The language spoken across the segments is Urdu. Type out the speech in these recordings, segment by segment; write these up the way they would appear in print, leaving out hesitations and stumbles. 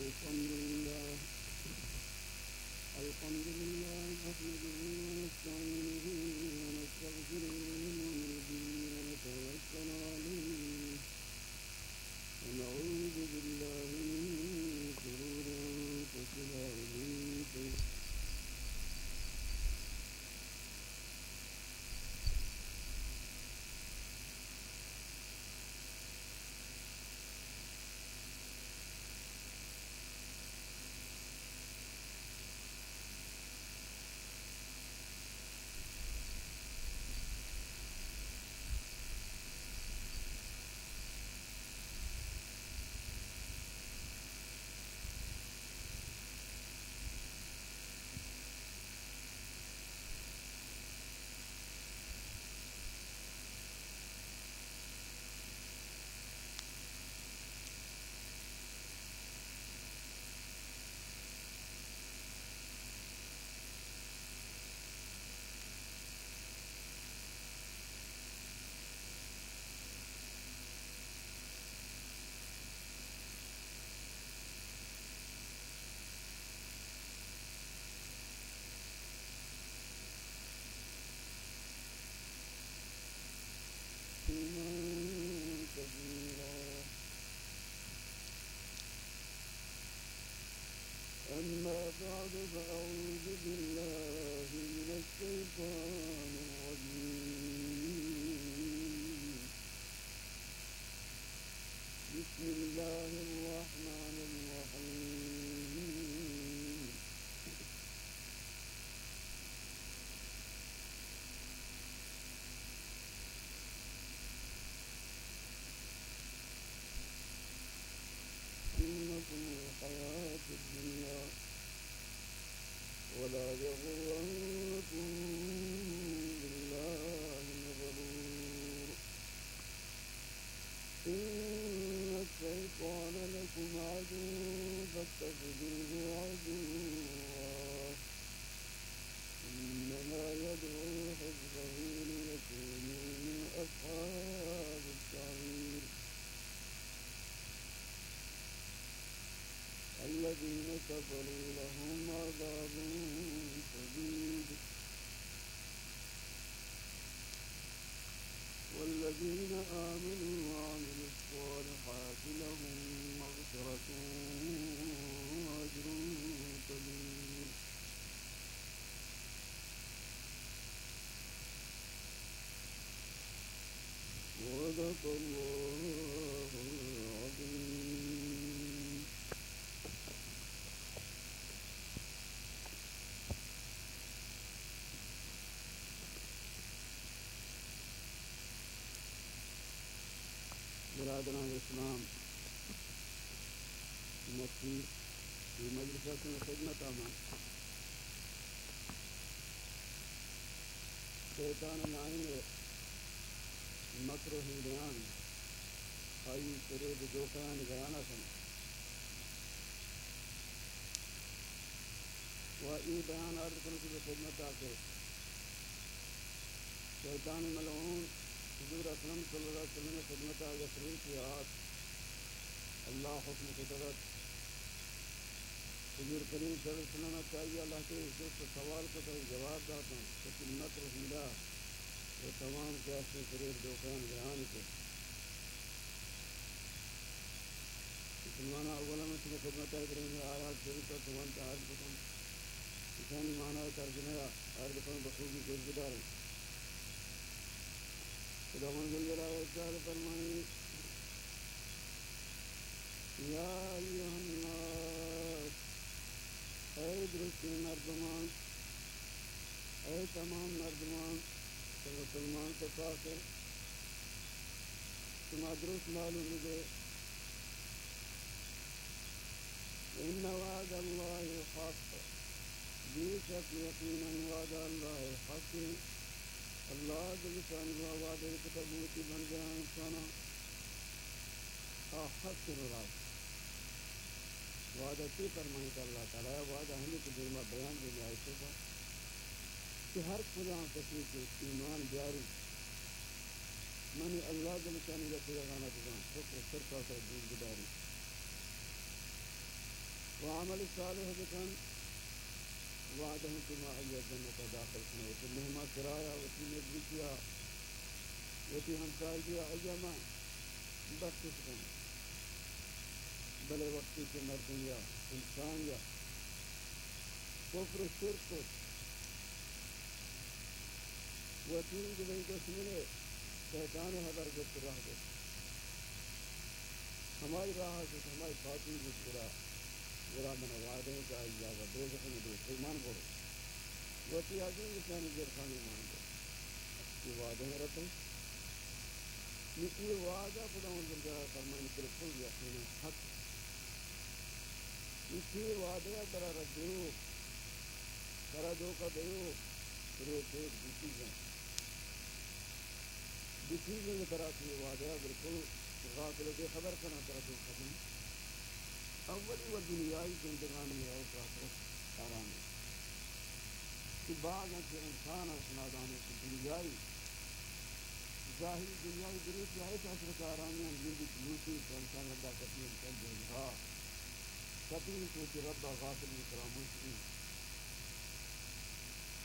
الحمد لله نحمده ونستعينه ونستغفره ونؤمن به ونتوكل عليه ونعوذ بالله من شرور أنفسنا ومن سيئات كثيرا. أما بعد فأعوذ بالله من الشيطان الرجيم. بسم الله الرحمن الرحيم. إنكم الحياة الدنيا ولا يغرنكم بالله الغرور. إن الشيطان لكم عدو فاتخذوه عدوا إنما يدعو حزبه ليكونوا من أصحاب السعير. الذين كفروا لهم عذاب شديد والذين آمنوا وعملوا الصالحات لهم مغفرة وأجر كبير. صدق الله العظيم. برادران اسلام مکی في مجلسات خدمت آمان شیطان لائن مکر و ہیلیان آئی قریب دوکیان گرانا سن و ای بیان عرض کرنے کی خدمت آکے شیطان ملعون حضور اکرم صلی اللہ علیہ وسلم خدمت آگے شروع کی آت اللہ حکم قدرت حضور کریم صلی اللہ علیہ وسلم چاہیے اللہ کے عزت سے سوال کو تو جواب داتا ہوں لیکن مکر ہیلا وہ تمام کیسے قریب دوکان گران کے مسلمانہ اولا میں تمہیں خدمت کریں گے آیات شریف پر تمام کا عرض بکن کسانی معنی ترجمہ عرض بکن بخوبی گز بداریں. خداوند جل جلالہ ارشاد فرمائیں یا ایھا الناس اے درست مردمان اے تمام مردمان تو مسلمان سے کافر تمہیں درست معلوم ہے ان وعد اللہ حق بے شک یقینا وعد اللہ حق اللہ جل شانہ وعدہ کتابوتی بن گیا انسانا حق راست وعدہ کی فرمائے کہ اللہ تعالیٰ وعدہ ہمیں کہ دیما بیان دے جائے تو کہ ہر خدا کسی کے ایمان جاری منی اللہ جل شانہ کا پیغام دے شکر شرکا سے دین گداری وعمل صالح بکن وعدہ تما ایہ جنت داخل کرنے وتی مہمہ کرایہ وتی نزدیکیا وتی ہمسائگی ایما بخشش کن بلے وقتی کے مردم یا انسان یا کفر و شرک کو وطین کے بھئی دشمنے شیطان حضر گفت راہ گفت ہماری راہ سے ہماری خاطی گفت ورا من وعدے کا ایجازہ دوزخ میں دوست ایمان کرو وطی عظیم لسانی جرخانی مان دو یہ وعدے میں رہتے یہ وعدہ خدا منظر جائے فرمائن بالکل یقین حق یہ وعدہ ترا ردیو ترا دو کا دیو روز ایک دیکھیے یہ طرح کی وعدہ بالکل غافل بے خبر کرنا طرح دو قدم اولی و دنیای زندگانی ہے اس آخرت آرام ہے کہ بعض کہ انسان اس نادانے کی دنیای ظاہری دنیای دروس ہے اس آخرت آرامی ہم زندگی لوٹی کہ انسان ربا کتنی چل جائے کتنی سوچ ربا غافل کراموش کی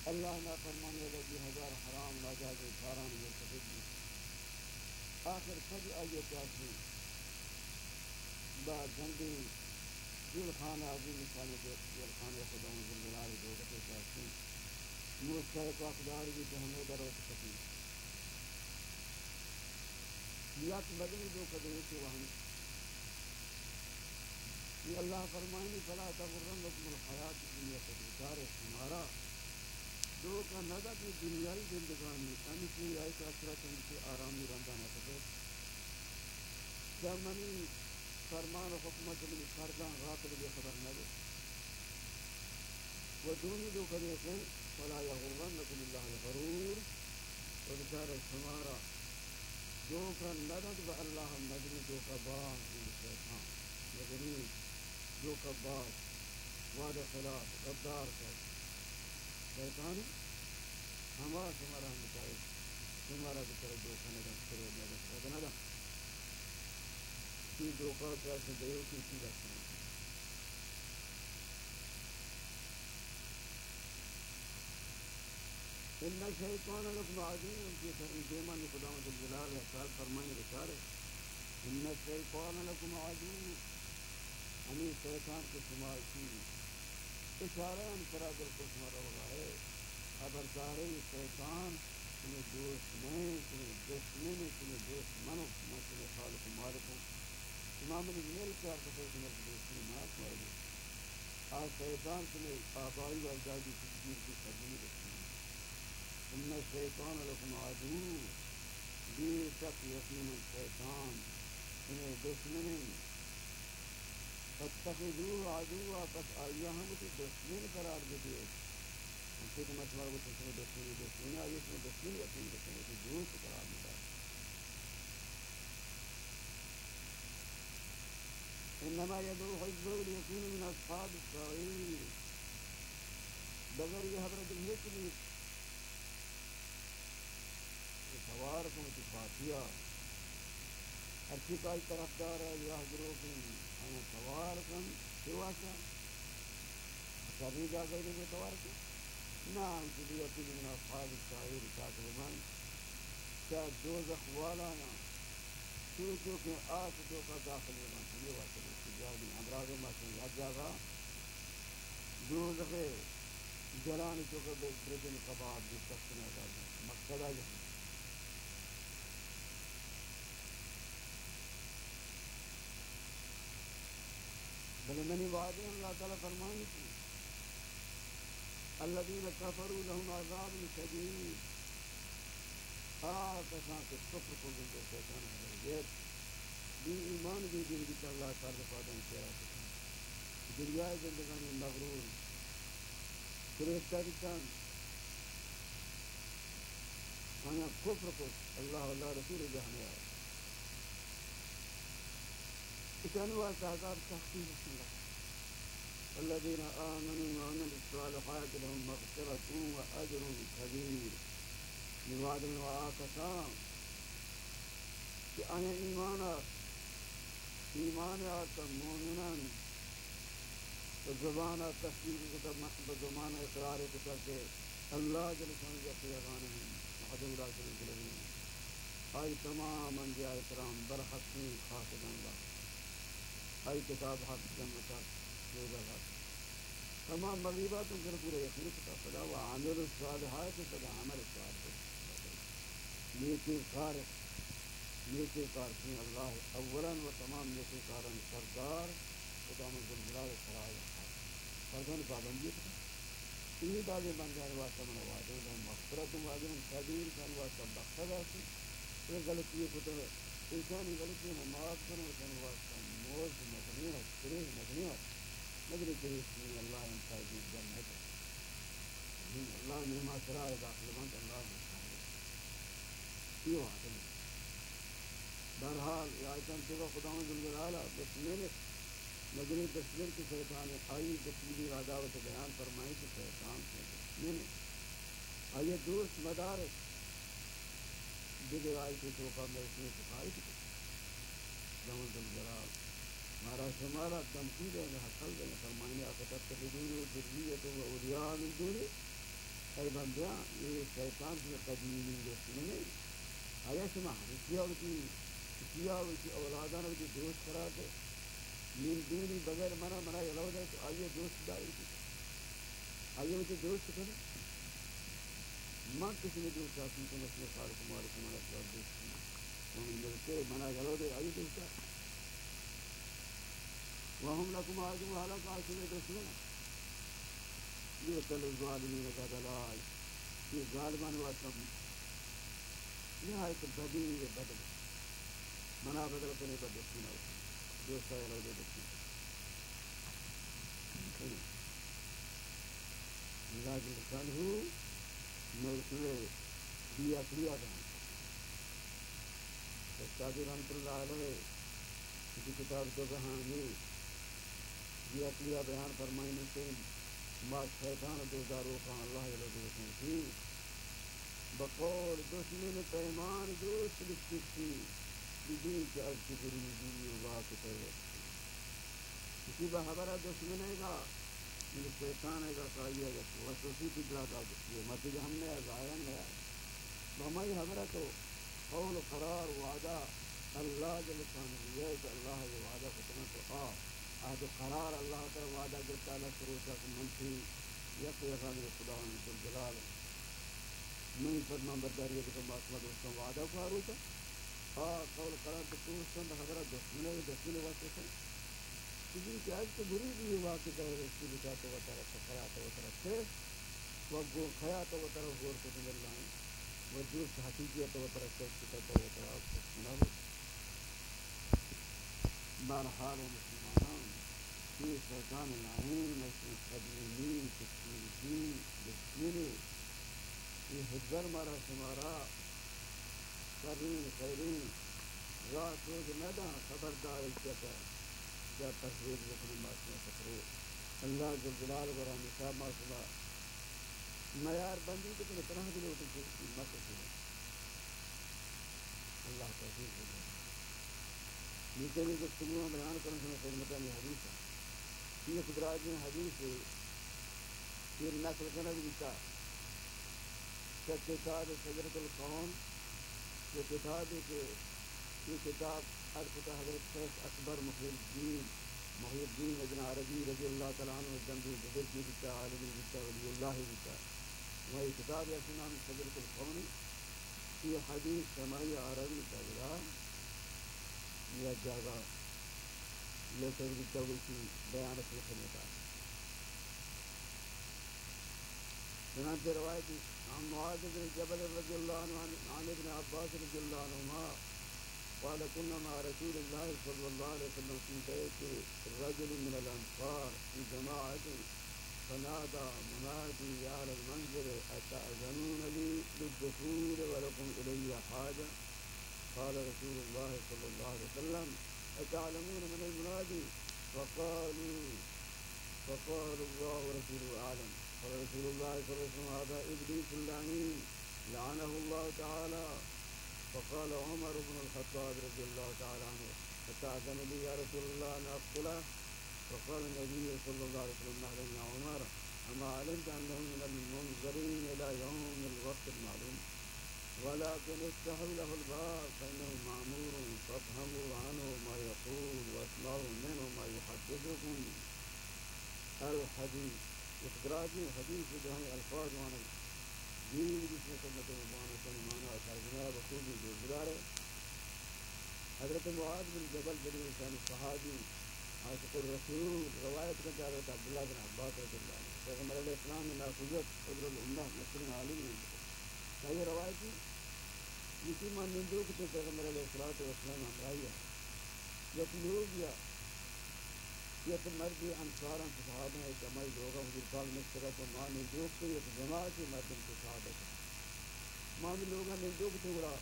اللہ نا فرمانے لگی ہزار حرام ناجائز کاران مرتکب بھی آخر سب آیت آتی با جنگی جل خانہ عظیم خانہ جل خانہ خدا انزل جلال دولت چاہتی مستحق اقدار بھی تو ہمیں دروت سکی یک بدنی دو قدمی سے وہاں یہ اللہ فرمائنی فلا تغرنکم الحیات دنیا کا بیچار ہمارا دو کا نظر کی دنیای زندگانی ان کی آیت اثرت ان کی آرامی رندہ نہ سکے جب منی فرمان و حکمت من فردان غافل بے خبر نہ دے وہ دونی دو کرے کہ ولا یغرنکم اللہ الغرور و بیچارہ ہمارا دو کا ندد و اللہ نجم دو کا باغ شیطان یغرور دو کا باغ وعدہ خلاف غدار کا شیطان ہمارا مچائے تمہارا بیچارہ دو کا ندد کرو ندد ندد کی دو کا پیسے دیو کی رکھتے ہیں ان شیطان لکم عدو ان کی دیمان خداوند الجلال احساس فرمائے رسالے ان شیطان لکم عدو ہمیں شیطان کے شمار کی اشارہ انفرا بالکل شمارا ہوا ہے ابر ظاہر شیطان تمہیں دوست نہیں تمہیں دشمن تمہیں دوست منو میں تمہیں خالق مالک ہوں امام نے میل کیا کہ تمہیں دوستی نہ کرے آج شیطان تمہیں آبائی و اجدادی تشکیل کی سرزمین رکھتی ہے ان شیطان لکم عدو بے شک یقین شیطان تمہیں دشمن فاتخذوه عدوا پس آئیہ ہم کی دشمن قرار دے دیے ہم سے مطلب وہ دشمن آئیے اس میں دشمن یقین رکھیں کہ دوست قرار دے انما يدعو حزبه ليكونوا من اصحاب السعير بغیر یہ حضرت الحکمی سوار کو متفاتیہ ہر شکای طرفدار ہے یہ حضرت انا سوار کن سوا کا سبھی جا گئے میں سوار کن نعم سبیتی من اصحاب السعير شاکرمان کیا دوزخ والا نا کیونکہ آج دو کا داخل ہونا یہ واسطے جاگی امراض ماسن یاد جاگا دوزخ جلان چوکا برجن کباب جو سکتنا جاگا مقصد آئی بلے منی وعدے اللہ تعالیٰ فرمائیں کی الذین کفروا لهم عذاب شدید کسان کے کفر کو گل دے شیطان حضرت بھی ایمان بھی زندگی کا اللہ تعالیٰ پادن کیا دنیای زندگانی مغرور گرفتاریتان آیا کفر کو اللہ رسول جہانے آئے اتنی واسطہ عذاب سختی بسم اللہ الذين آمنوا وعملوا الصالحات لهم مغفرة وأجر كبير لوعد وآكسان کہ ایمان آتا مومنان تو زبان تفسیر کو زبان اقرار کو کہ اللہ جل شان کے پیغام ہیں محمد رسول اللہ آئی تمام انبیاء کرام برحقی خاص اللہ آئی کتاب حق جمتا روز حق تمام مغیباتوں کے پورے یقین کا خدا و عامل الصالحات خدا عمل صالح نیکی کار کی اللہ اولاً و تمام نیکی کارن سردار خدا منظر جلال خرائے فردان پابندی تینی بازی بن جانے واسطہ من وعدوں گا مغفرت وعدوں قدیر کن واسطہ بخشد آسی پھر غلطی کو تو انسانی غلطی میں معاف کرنے کن واسطہ موز مدنیت سریح مدنیت مدنی کریس اللہ انسان کی جنت اللہ نے معاشرہ داخل بند اللہ یہ وعدہ بہرحال یہ آیتاں تیرا خداوند ذوالجلال بسمیل مدنی تصویر کی شیطان آئی تصویری عداوت بیان فرمائی کہ شیطان سے بسمیل آئیے دوست مدارک دیگر آئی کی توقع میں اس نے سکھائی تھی خداوند ذوالجلال ہمارا شمارا دمکی دیں گے حقل دیں گے فرمائیں آقتت تبدون ذریت و اولیاء من دونی اے بندیاں یہ شیطان سے قدیمی دوستی نہیں آیا شما کیا ہوتی اولادان ہوتی دوست قرار دے من دونی بغیر منا یلو دے تو آئیے دوست داری تھی آئیے ہوتی دوست کرے من کسی نے دوست آتی تو مسئلہ خارق مالک ہمارا سوال دوست کی ہم ملتے منا یلو دے آئیے دوست داری وهم لكم عادوا على قاسم تسلون يقتل الظالمين كذلك في ظالمان واسم نهاية البديل بدل منا بدل كني بدل دوستا يلو دے بدل مزاج الانسان هو مرسل دیا کیا تھا استاد رحمۃ اللہ علیہ کسی کتاب کو کہانی دیا کیا بیان فرمائنے سے بعد شیطان دوزاروں کا اللہ علیہ وسلم کی بقول دشمن پیمان دوست لکھتی تھی بدین کے عرض کی گریزی اللہ کی طرف کسی بہبرہ دشمن ہے گا یہ شیطان ہے گا کہیے گا وسوسی کی دلاتا یہ مسجد ہم نے ظاہر ہے ہماری حبرہ تو قول قرار وعدہ اللہ جل شانہ یہ کہ اللہ یہ وعدہ ختم تو عہد قرار اللہ تعالی وعدہ کرتا ہے سروسا کو منفی یقین خدا ذوالجلال نہیں فرما برداری ہے کہ باسمہ دوستوں وعدہ کو حروتا قول قرار تو دوستوں حضرت دشمن واسطے سے کسی کی آج تو بری بھی واقع ہے اس کی بچات و طرف خیات و طرف سے وہ خیات و طرف غور کو نظر لائیں وہ دوست حقیقیت و طرف سے کتاب و طرف سے سنا بہرحال مسلمانان یہ شیطان العین مسلم قدیمی تشکیلی دشمنی یہ حضر مارا شمارا کرین خیرین رات روز میدان خبردار الچتا کیا تحریر لکھنے ماسمہ تقریر اللہ ذوالجلال و رحمہ صاحب ماسمہ معیار بندی تو کنے طرح دلے ہوتے ہیں مطلب ہے اللہ تحریر ہو جائے نیچے بھی گفتگو میں بیان کرنے سے میں خدمتہ میں حدیث ہے یہ قدرات میں حدیث ہے یہ نقل کرنا بھی دیتا کہ کتاب شجرۃ القوم یہ کتاب ہے کہ یہ کتاب حضرت شیخ اکبر محی الدین ابن عربی رضی اللہ تعالیٰ عنہ جنبی بزرگ بھی دیتا عالمی دیتا ولی اللہ دیتا وہی کتاب ہے نام شجرۃ القوم یہ حدیث سماعی عربی تغیرہ یا جاگا لیکن دیتا ہوئی کی بیانت لکھنے کا چنانچہ روایت عن معاذ بن جبل رضی اللہ عنہ عن ابن عباس رضی اللہ عنہما قال كنا مع رسول الله صلى الله عليه وسلم في بيت رجل من الأنصار في جماعة فنادى منادي يا أهل المنزل أتأذنون لي بالدخول ولكم إلي حاجة قال رسول الله صلى الله عليه وسلم أتعلمون من المنادي فقالوا الله ورسوله أعلم قال رسول الله صلى الله عليه وسلم هذا إبليس اللعين لعنه الله تعالى فقال عمر بن الخطاب رضي الله تعالى عنه أتأذن لي يا رسول الله أن أقتله وقال النبي صلى الله عليه وسلم يا عمر أما علمت أنه من المنظرين إلى يوم الوقت المعلوم ولكن افتحوا له الباب فإنه مأمور فافهموا عنه ما يقول واسمعوا منه ما يحدثكم الحديث اخبارات حدیث جو ہیں الفاظ مانا دین جس میں خدمت مبانا کا مانا ترجمہ بخوبی گزارے حضرت معاذ بن جبل بن انسان صحابی عاشق الرسول روایت کا جا رہا تھا عبداللہ بن عباس رضی اللہ عنہ پیغمبر علیہ السلام نے نافذت قدر الامہ نصر عالم نے صحیح روایت کی اسی مانندوں کے پیغمبر علیہ السلام ہمراہی ہے یک لوگ یا یک مردی انصاران کے صحابہ ہے جمعی لوگا حضور پاک مشترک و مانی دوک تو یک جماعتی مردم کے صحابہ ہے مانی لوگا نے دوک تو گڑا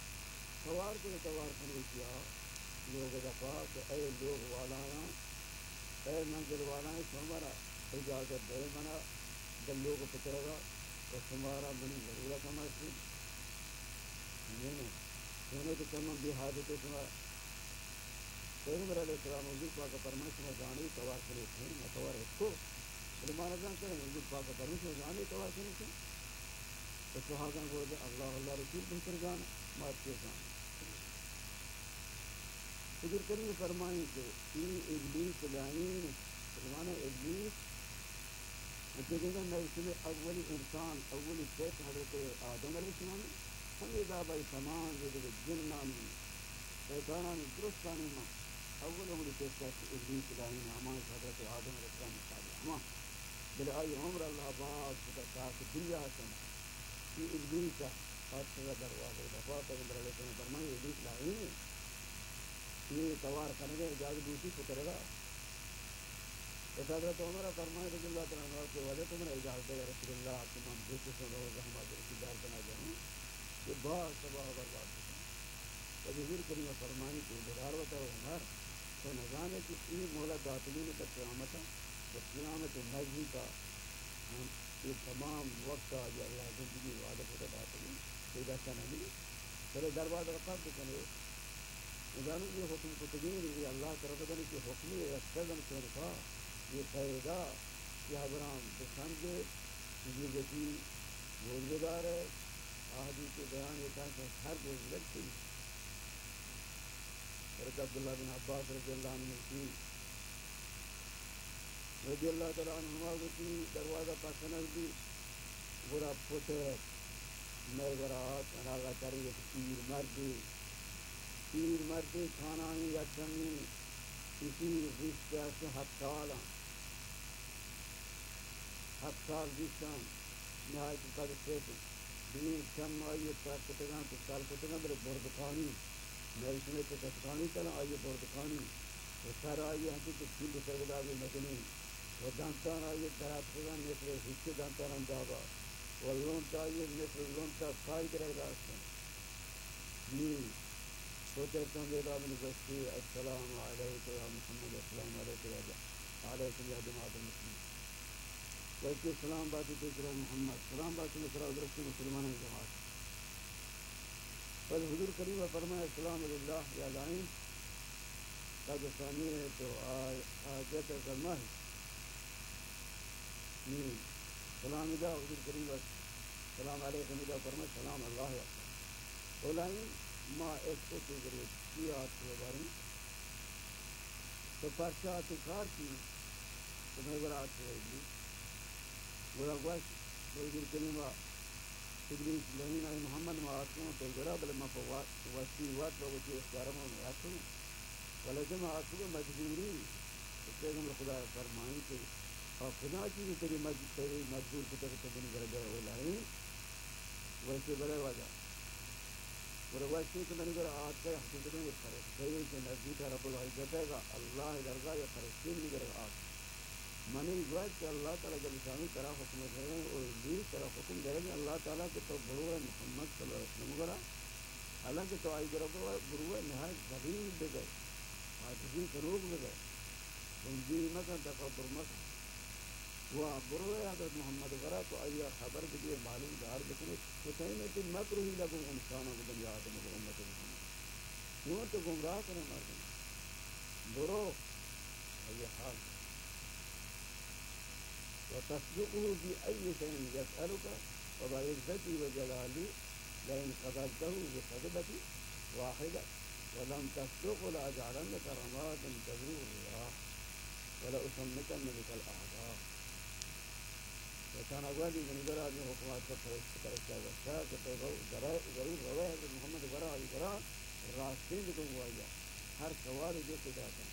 سوار کو توار کنو کیا لوگ دفاع کہ اے لوگ والانا اے منزل والانا شمارا اجازت دے منا دل لوگ پترگا و شمارا منی ضرورت ہمارسی سونے کے کمم بھی حاجت ہے شمارا پیغمبر علیہ السلام حضور پاک فرمائش میں جانے توار کرے تھے میں توار اس کو علماء جان کریں حضور پاک فرمائش میں جانے توار کرے تھے تو صحابہ کو اللہ رسول بہتر جانا مات کے جانا حضور کریم فرمائیں کہ این ابلیس لعین فرمانا ابلیس جگہ میں اس میں اولی انسان اولی شیخ حضرت آدم علیہ السلام ہم یہ دعبائی سامان جو جن نامی شیطانانی درستانی ماں اول عمر کہتا ہے کہ ابلیس لعین ہمان حضرت آدم علیہ السلام صالح ہمان بلعائی عمر اللہ باز خدا تاک دنیا سنا یہ ابلیس خاصہ دروازہ دفاع پیغمبر علیہ السلام فرمائے ابلیس لعین یہ توار کرنے اجازت دوسری کو کرے گا اس حضرت عمر فرمائے رضی اللہ تعالیٰ عنہ کے وجہ تمہیں اجازت دے رسول اللہ تمام دیکھ سن رہو رحمت رسی دار بنا جاؤں یہ بہت سباہ برباد ہوتا ہے تو حضور کریم فرمائے کہ بدار بتا عمر تو نظانے کی این مولا داتلین کا قیامت ہے تو قیامت نزدی کا یہ تمام وقت یہ اللہ زندگی وعدہ خدا داتلین کوئی دستہ نہیں پہلے دربار رفت بکنے نظانوں یہ حکم کتگین یہ اللہ طرف دنے کی حکمی ہے قدم سنفا یہ فائدہ یہ حبرام بسنگ یہ جیسی بوزگار ہے آہدی کے بیان یہ کہا کہ ہر بوزگر کی حضرت عبداللہ بن عباس رضی اللہ عنہ کی رضی اللہ تعالیٰ عنہ کی دروازہ پر سنر دی برا پتر میں برات اناغا کری ایک پیر مردی کھانائی یا چمی اسی رشتہ سے 7 سال رشتہ نہایت قدر سے دین چم آئیے پر کتگاں تو سال کتگاں برے بردکانی میں اس میں تو کتکانی چلا آئیے بردکانی وہ سر آئیے ہم تو کھل سرداوی مدنی وہ دانتان آئیے درات خدا نکلے حصے دانتان اندابا وہ لونتا آئیے نکل لونتا کھائی کرے راستہ سوچے تم میرا من گوشتی السلام علیکم یا محمد السلام علیکم یا جماعت المسلمین ویسے سلام باتی تکرہ محمد سلام باتی مصرہ ادرستی مسلمان جماعت پر حضور کریم فرمائے السلام للہ یا لائن تاکہ ثانی ہے تو آجت کرنا ہے سلام ادا حضور کریم سلام علیکم ادا فرمائے سلام اللہ یا لائن ما ایک کو تیگرے کی آت کے بارے تو پرچہ اتکار کی تو میں برات ہوئے گی گوڑا گوش حضور کریم ابلیس لعین آئی محمد ما آتوں تو گرا بلے ما وستی وقت و وچی اختیارموں میں آتوں ولیکن ما آتوں مجبوری تو پیغمبر خدا فرمائیں کہ اور خدا چیزیں تیری مجبور کی طرف تبنی گرد ہے لعین ویسے بڑے وجہ اور ویسے کہ میں نے کہا آج کا حقیقت میں فرشتے کے نزدیک رب العزت ہے گا اللہ درگاہ یا فرشتے نہیں کرے گا آج میں نے گویا کہ اللہ تعالیٰ جب اسلامی طرح حکم دے رہے ہیں اور انجیل طرح حکم دے رہے ہیں اللہ تعالیٰ کے تو بروہ محمد صلی اللہ علیہ وسلم کرا حالانکہ تو آئی گرہ بروہ نہایت ذلیل دے گئے عاجزی فروغ دے گئے انجیل مکن تکبر مکن وہ بروہ حضرت محمد کرا تو آئیہ خبر کے لیے معلوم دار بکنے کتائی میں تم مکر ہی لگوں انسانوں کو بنی آدم کو امت محمد یوں تو گمراہ کریں مردم برو یہ حال وتصدقه بأي شيء يسألك وبعزتي وجلالي لئن قتلته بكذبة واحدة ولم تصدق لأجعلنك رمادا تبلغ الرياح ولأسمكن بك الأعداء. وكان أقوالي من قراءة من حكومات فرشتہ وشاہ کہ تو ضرور روے ہے کہ محمد قراء راستین لکھوں ہوا یا ہر سوال جو سے جاتا ہے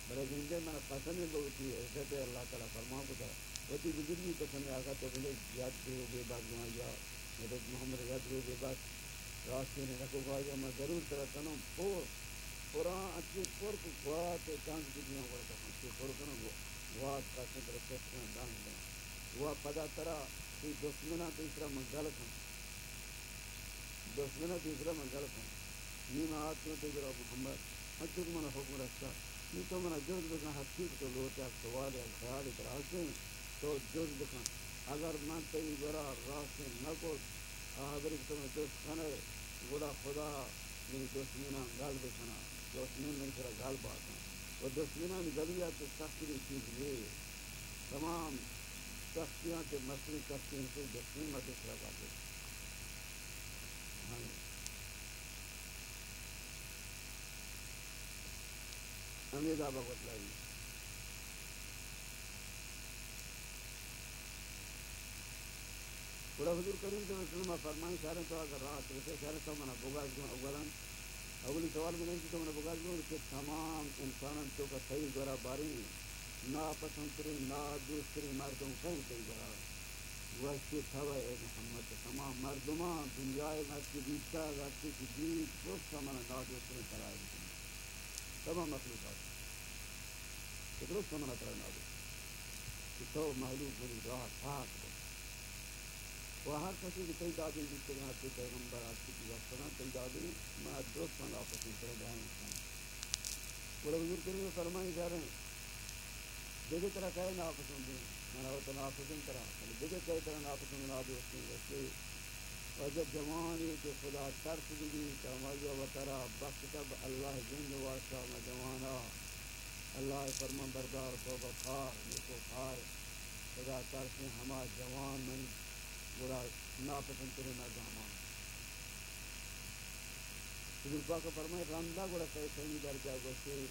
برے زندے میں قسم بہتی ہے عزت اللہ تعالیٰ فرما کو تھا وتی بزرگی قسم آگا تو بلے یاد کرو بے بات گوا یا حضرت محمد یاد کرو بے بات راستے نے رکھو گا یا میں ضرور طرح کنوں قرآن اچھی پر کو گوات چانس کی دنیا کو رکھا اچھی پر کنوں گوات کا سندر سکنا دانگ دیں وہ پدا ترا کہ دشمنا تیسرا منگل کھن دشمنا تیسرا منگل کھن نیم آت میں تیسرا محمد حجر من حکم رکھتا یہ تو منا جز بکن حقیق تو لوٹا سوال ہے خیال اتراز دیں تو جز بکن اگر من تیری برا راستے نہ کو حضرت تمہیں دوست کھنے گوڑا خدا میری دشمنا گال بکھنا دشمن میری طرح گال باتا اور دشمنا میں گلیات سختی چیز یہ تمام سختیاں کے مسئلے سختیاں سے دشمن میں دوسرا باتے امید آبا بتلائی بڑا حضور کریم صلی اللہ علیہ وسلم فرمائیں سارے تو اگر رات ویسے سارے تو منا بگاز دوں اولاً اولی سوال میں نہیں تو منا بگاز دوں کہ تمام انسانوں تو کا صحیح گورا باری نا پسند کریں نا دوست کریں مردوں کہیں صحیح گورا واسطے تھوے اے محمد تمام مردمان دنیائے مسجد بیتا واسطے کی بیت خوب سامنا نا دوست کریں ترائے تمام مخلوقات کتنا سامنا ترائے نا دوست کہ تو محلوق بری راہ پاک بری وہ ہر کسی کی تعدادیں جس طرح کے پیغمبر آپ کی وقتنا تعدادیں میں دوست بنا پسند کرے جائیں بڑے بزرگ کریں فرمائیں جا رہے ہیں دیکھے طرح کہے ناپسند ہیں میں نے ناپسند کرا دیکھے کئی طرح ناپسند نا دوستی ویسے وجہ جوانی کہ خدا ترس دی کہ مجھے وطرہ بخت تب اللہ زند واسطہ میں جوانا اللہ فرمان بردار توبہ خار نیکو خار خدا ترس میں ہما جوان من گوڑا ناپسند کرے نا جامان حضور پاک فرمائے رندہ گوڑا کیسے نہیں درجہ گوشتے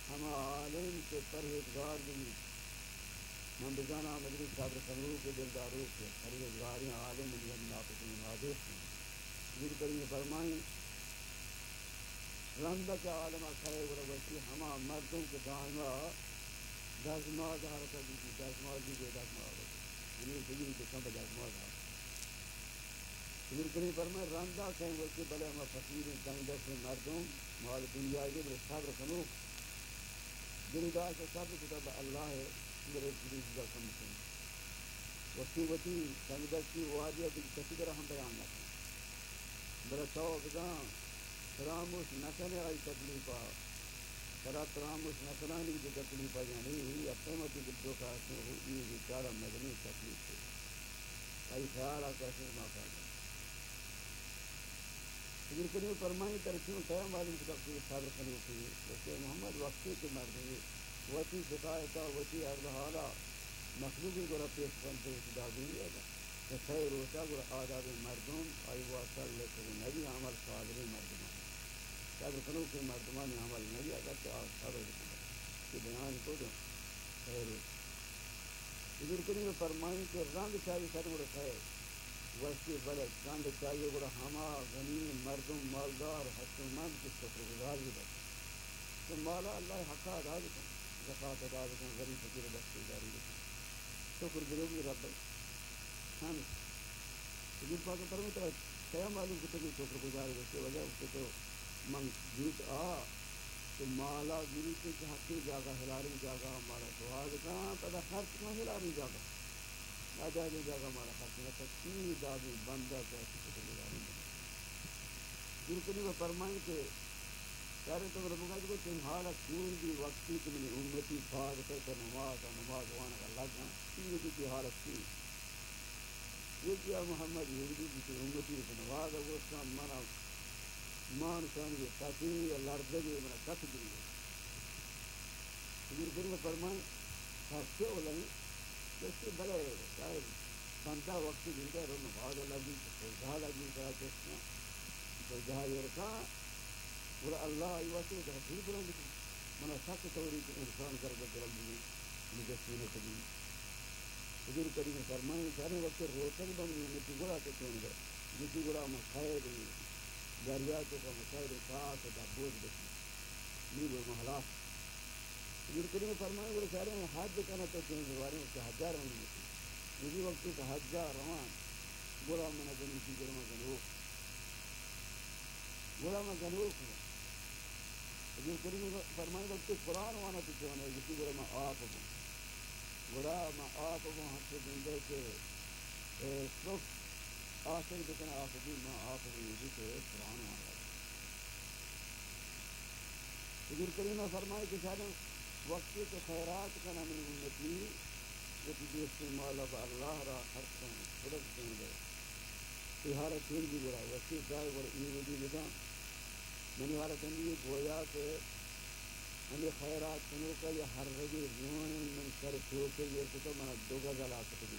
ہما عالم کے پرہیزگار بھی من بجانا مدری صبر کنو کے دلداروں کے پرہیزگاریاں عالم بھی ہم ناپسند نادوست ہیں حضور کریم فرمائیں رندہ کے عالمہ کھڑے گوڑا گوشتے ہما مردوں کے دائمہ دزماز حرکت بھی دزماز بھی دزماز انہیں سجنی کے کم دزماز حرکت حضور کریم فرمائے راندہ کہیں ویسے بلے ہمیں فقیر دنگ دست مردوں مال دنیا کے بلے صبر کنو دنگاہ سے صبر کتاب اللہ ہے میرے جلیس کا کم سن وقتی دنگ دست کی وادیہ بھی کسی طرح ہم بیان نہ کریں بلے توقعاں فراموش نہ کرنے آئی تکلیفہ سرا فراموش نہ کرانی کی تکلیفہ یعنی ہوئی اپنیمتی بدو کا حسن ہوئی بیچارہ مدنی تکلیف ہے کئی خیال آکا سے نہ کرنا حضور کریم فرمائیں ترکیوں قیام والی کی تفسیر صبر کرنے کی ویسے محمد وقتی کے مردی وتی شکایتہ وتی عرض حالہ مخلوقی کو پیش کرتے اتدا بھی ہے کہ خیر روچہ کو آداب مردم آئی واصل لیکن نبی عمل صادر مردمان صبر کرنے کے مردمان عمل نبی اگر کہ صبر کہ بیان کو دو خیر روچہ حضور کریم فرمائیں کہ رنگ چاہیے سر رکھے ویسے بلد چاند چاہیے بڑا ہما غنی مردم مالدار حسن مند کی شکر گزار بھی بچے تو مالا اللہ حقا ادا بکن زکاة ادا بکن غریب فقیر بخشی داری بکن شکر گزار رب ہم حضور پاک فرمائے تو قیام معلوم کو تک شکر گزار بچے وجہ اس کو تو من جیت تو مالا گری کے حقی جاگا ہلاری جاگا مالا دعا بکن پدا خرچ کا ہلاری جاگا آجائے جاگا ہمارا خرچ نہ تکیر دادی بندہ کو ایسی شکر گزاری نہیں دل کو فرمائیں کہ سارے تو ربکہ کو تمہارا کیوں بھی وقتی تمہیں امتی بھاگ تو نماز وانا کا لگا تین کی حالت کی یہ کیا محمد یہودی کی امتی سے نماز وہ شام منا مان شان کے ساتھی لردگی منا کٹ گئی حضور کریم فرمائیں خرچے ہو لیں کسی بلے شاید بندہ وقتی زندہ رو مفاد لگی سوزا لگی کرا چشنا سوزا یرکا اور اللہ ایواتی تحصیل کروں گی منا سخت طوری کہ انسان کر کے رب بھی مجسمین کبھی حضور کریم فرمائے سارے وقت روشن بن گئی مٹی گڑا کے چون گئے مٹی گڑا مسائے گئی دریاتوں کا مسائل ساتھ کا بوجھ بچی نیب محلات حضور کریم فرمائے وہ سارے حج کرنا تو چون دوارے اس کے ہزار ہونے مٹی مجھے وقت کا ہزار روان گڑا منا گنی کی گرما گنوک گڑا میں گنوک ہوں حضور کریم فرمائے وقت قرآن وانا تو چون ہے جسی گڑا میں آپ ہوں گڑا میں آپ ہوں ہم سے زندہ کے سخت آخر بکنا آپ بھی میں آپ ہوں یہ بھی کہ قرآن وانا حضور کریم فرمائے کہ شاید وقتی کے خیرات کا نام امتی جتی دیستی مولا با اللہ را خرچ کرنے خودت کرنے گئے تیہارا تین بھی گڑا وقتی جائے گڑا یہ بھی لگا منی حالت اندی گویا کہ ہمیں خیرات کنو کا یہ ہر رگی زیون من سر پیوکے یہ کتا منا دوگا زلا کتا بھی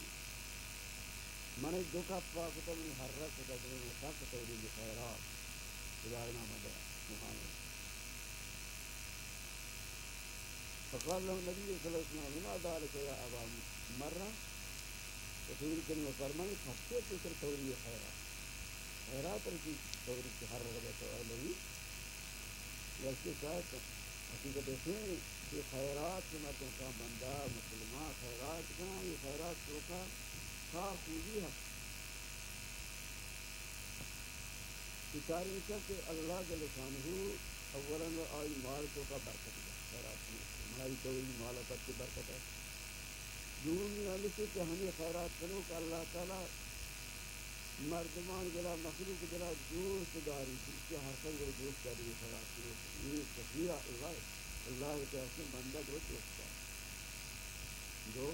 من دوگا پا کتا من ہر رگ کتا بھی من سا کتا بھی خیرات خدای نام دیا محمد فقال له النبي صلى الله عليه وسلم لما ذلك يا أبا مرة رسول کریم فرمائے ہفتے فکر توری خیرات خیرات رسی توری کی ہر رگت اولوی ویسے ساتھ حقیقت ہے کہ خیرات کے مردوں کا بندہ مسلمان خیرات کنا یہ خیرات تو کا خوبی ہے تاریخ کہ اللہ کے لسانہ اولاً آئی مال تو کا برکت ہے خیرات میں ہماری توری مال پر کی برکت ہے دومی علی سے کہ ہمیں خیرات کرو کہ اللہ تعالیٰ مردمان جلا مخلوق جلا دوست داری تھی کہ ہر سن جو دوست داری خیرات کرو یہ تصویر اللہ کے حسن بندہ جو دوست داری جو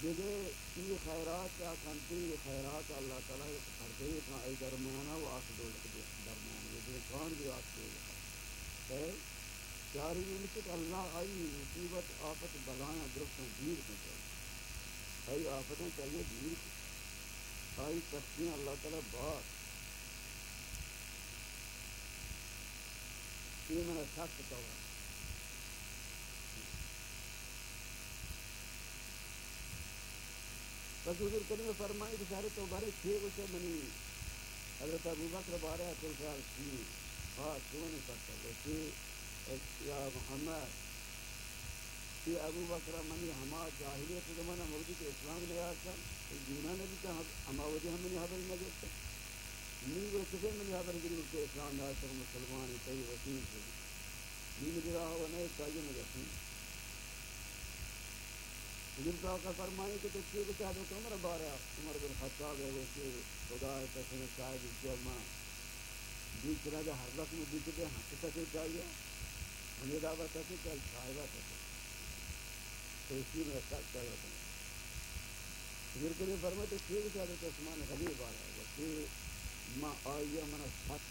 جگہ یہ خیرات کیا کنتی یہ خیرات اللہ تعالیٰ کرتے ہیں کہ ای درمیانہ و آس دولت درمیانہ یہ دیکھان بھی آس دولت ہے چاری ملکت اللہ آئی مصیبت آفت بلائیں درستوں دیر کو چاہیے آئی آفتیں چاہیے دیر کو آئی تسکین اللہ تعالیٰ بات یہ میں نے سخت کہا بس حضور کریم فرمائی بشارت تو بارے چھ اسے منی حضرت ابو بکر بارے کل خیال کی بات کیوں نہیں کرتا ویسے یا محمد یہ ابو بکر منی ہما جاہلیت زمانہ موجود کہ اسلام نے آتا دینا نے بھی کہا ہما وجہ ہم نے حبر نہ جاتا نہیں وہ کسے منی حبر گری کہ اسلام نے آتا مسلمان کئی وسیل سے نہیں مجھے رہا ہوا نہیں چاہیے مجھے حضور صاحب کا فرمائے کہ تو چیز کیا دو عمر بارا عمر بن خطاب ہے ویسے خدا تسن صاحب جمع بیچ راجہ ہر وقت میں بیچ دے ہاتھ تک چاہیے ہمیں دعوت ہے کہ صاحبہ تک تو اسی میں ساتھ چاہیے حضور کے لیے فرمائے تو چیز کیا دو عثمان غلیب آ رہا ہے ویسے ماں آئیے منا ساتھ